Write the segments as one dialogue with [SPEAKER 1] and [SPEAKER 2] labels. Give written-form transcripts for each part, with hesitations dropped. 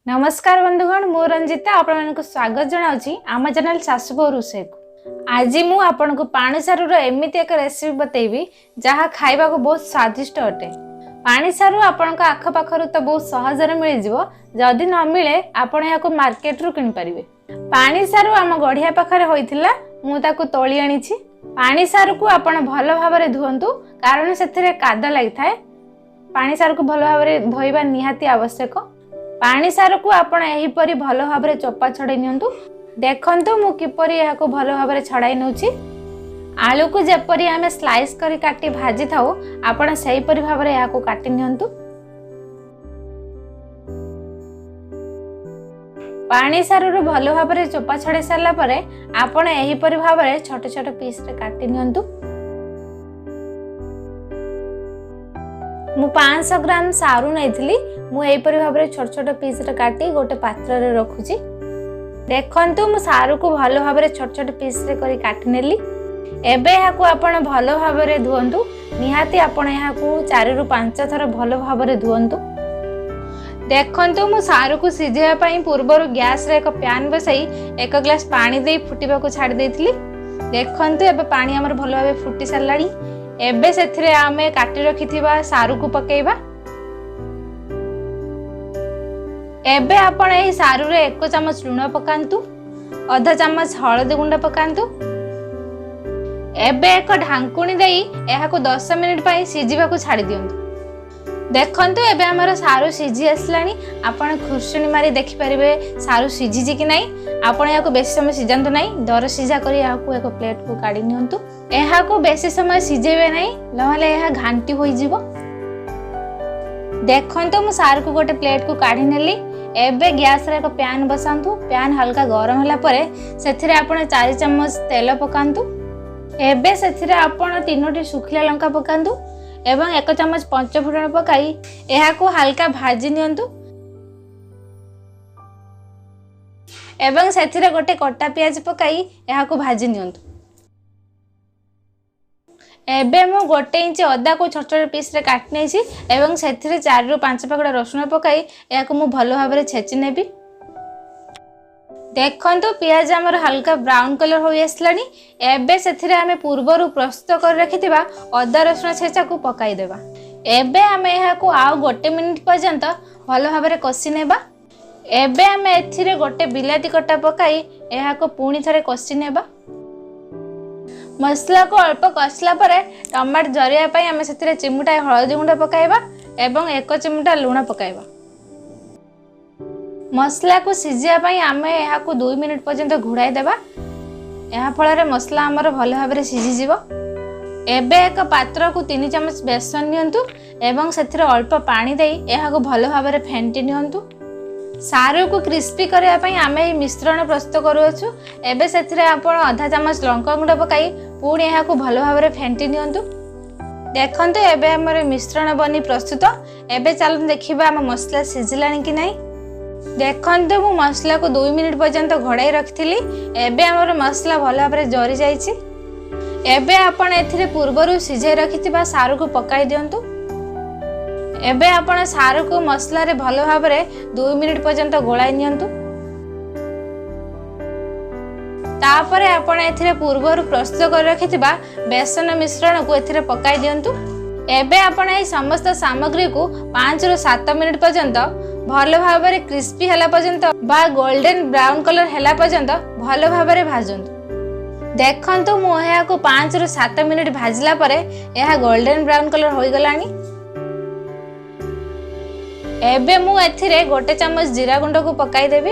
[SPEAKER 1] नमस्कार बंधुगण मु रंजिता आपण स्वागत जनाऊँ आम चैनल सासुबो रोषे को। आज मु आपण को पानी सारू एमती एक रेसिपी बतेबी जहाँ खाइबा को बहुत स्वादिष्ट अटे। पानी सारू आपण आख पाखर तो बहुत सहजरे मिल जिवो, जदि न मिले आपण या मार्केट रु किनि परिबे। पानी सारू आम गढ़िया पाखरे होइथिला, मु ताकू तोली आनिछि। पानी सारू को आपण भल भाबरे धुवंतु कारण सेथिरे कादा लागि थाए। पानी सारू को भल भाबरे धोइबा निहाती आवश्यक। पानी सारू को आपण एहीपरि भल भाबरे चोपा छड़ाई नियंतु। देखंतु मु किपरि याको भल भाबरे छड़ाई नउछि। आलू को जेपरि आमे स्लाइस करी काटी भाजी थाउ, आपण सेही परि भाबरे याको काटी नियंतु। पानी सारू रो भल भाबरे चोपा छड़ाई सारला परे आपण एहीपरि भाबरे छोट छोट पीस रे काटी नियंतु। मु 500 ग्राम सारू नैथिली, मु एहीपरि भाबरे छोट छोट पीस रे काटी गोटे पात्र रे रखुची। देखंतु मु सारू को भल भाबरे छोट छोट पीस रे करी काटी नेली। एबे याकू आपण भल भाबरे धुवंतु। निहाती आपण याकू 4 रु 5 थर भल भाबरे धुवंतु। देखंतु मु सारू को सिझेया पई पूर्वरु गैस रे एक पैन बसई 1 ग्लास पानी देई फुटिबा को छाडी देथिली। देखंतु एबे पानी हमर भल भाबे फुटी सरलाणी। एबे सेथिरे आमे काटी रखिथिबा सारू को पकेइबा। एबे आपण एही सारू रे 1 चम्मच लूण पकांतु, आधा चम्मच हळदी गुंड पकांतु। एबे एक ढांकुणी देई एहाको 10 मिनिट पई सिझिबा को छाडी दियंतु। देखंतु एबे हमर सारू सिझी आसलानी। आपण खुरसुनी मारी देखि परिबे सारू सिझी कि नाही। आपण याको बेसी समय सिझांतु नाही, दर सिझा करी याको एक प्लेट को काढी नियंतु। एहाको बेसी समय सिझेबे नाही, नहले एहा घांटी होई जिवो। देखंतु मु सारू को गोटे प्लेट को काढी नेली। एबे गैस रे एक पैन बसांतु। पैन हल्का गरम होला परे सेथिरे आपण 4 चम्मच तेल पकांतु। एबे सेथिरे आपण 3टी सुखिला लंका पकांतु एवं 1 चम्मच पंचफुटन पकाई एहाको हल्का भाजी नियंतु। एवं सेथिरे गोटे कटा प्याज पकाई एहाको भाजी नियंतु। एबे मु 1 इंच अदा को छोट छोट पीस रे काट नेछि एवं सेथिरे 4 रु 5 पकड़ा रसुण पकाई एहाको मु भलो भाबरे छेचि नेबी। देखंतु प्याज हमर हल्का ब्राउन कलर होई आसलानी। एबे सेथिरे आमे पूर्वरु प्रस्तुत कर रखिथिबा अदा रसुण छेचा को पकाई देबा। एबे आमे एहाको आउ 1 मिनिट पर्यंत भलो भाबरे कसी नेबा। एबे आमे एथिरे गोटे बिलाती कटा पकाई एहाको पुणी थरे कसी नेबा। मसला को अल्प कसला परे टमाटर जरिया पई आमे सेथिरे चिमुटा हळदी गुंड पकाइबा एवं 1 चिमुटा लूण पकाइबा। मसला को सिझिया पई आमे एहाको 2 मिनिट पर्यंत घुड़ाई देबा। एहा फଳରେ मसला हमर भलो भाबरे सिझी जिवो। एबे एक पात्र को 3 चम्मच बेसन नियंतु एवं सेथिरे अल्प पानी देई एहाको भलो भाबरे फेंटी नियंतु। सारू को क्रिस्पी करया पई आमे ए मिश्रण प्रस्तुत करूछु। एबे सेथिरे आपण आधा चम्मच लंका गुंड पकाई पुणी एहाको भलो भाबरे फेंटी नियंतु। देखंतु एबे हमर मिश्रण बनी प्रस्तुत। एबे चलन देखिबा हम मसला सिझिलानी कि नाही। देखंतु मु मसला को 2 मिनिट पर्यंत घोड़ाई रखिथिली। एबे हमर मसला भलो भाबरे जरी जाईछि। एबे आपण एथिरे पूर्वरु सिझाई रखिथिबा सारू को पकाई दियंतु। एबे आपण सारू को मसला रे भलो भाबरे 2 मिनिट पर्यंत गोळाई नियंतु। तापरे आपण एथिरे पूर्वरु प्रस्तुत कर रखिथिबा बेसन मिश्रण को एथिरे पकाई दियंतु। एबे आपण ए समस्त सामग्री को 5 रु 7 मिनिट पर्यंत भलो भाबरे क्रिस्पी हला पर्यंत बा गोल्डन ब्राउन कलर हला पर्यंत भलो भाबरे भाजंतु। देखंतु मु एहा को 5 रु 7 मिनिट भाजला परे एहा गोल्डन ब्राउन कलर होई गलानी। एबे मु एथिरे 1 चम्मच जीरा गुंड को पकाई देबी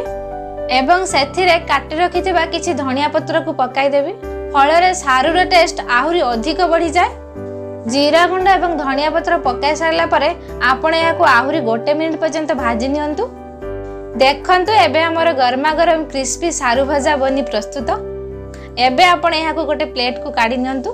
[SPEAKER 1] एवं सेथिरे काटी रखिथिबा किछि धनिया पत्र को पकाई देबी। फଳରେ सारू रो टेस्ट आहुरी अधिक बढ़ी जाय। जीरा गुंड एवं धनिया पत्र पकाई सारला परे आपण या को आहुरी 1 मिनिट पर्यंत भाजी नियंतु। देखंतु एबे हमर गरमा गरम क्रिस्पी सारू भजा बनी प्रस्तुत। एबे आपण या को गोटे प्लेट को काढी नियंतु।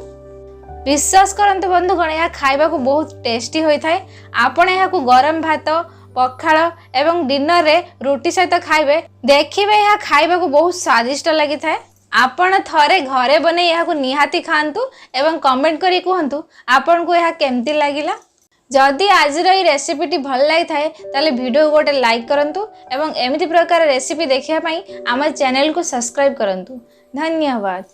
[SPEAKER 1] विश्वास करंतु बंधुगण या खाइबा को बहुत टेस्टी होई थाए। आपण या को गरम भात पखाळ एवं डिनर रे रोटी सहित खाइबे। देखिबे या खाइबा को बहुत स्वादिष्ट लागि थाए। आपण थरे घरे बने या को निहाती खांतु एवं कमेंट करी कहंतु आपण को या केमती लागिला। जदि आज रेसिपीटी भल लगी थाए ताले वीडियो गोटे लाइक करंतु एवं एमिति प्रकार रेसिपी देखिया पई आम चैनल को सब्सक्राइब करंतु। धन्यवाद।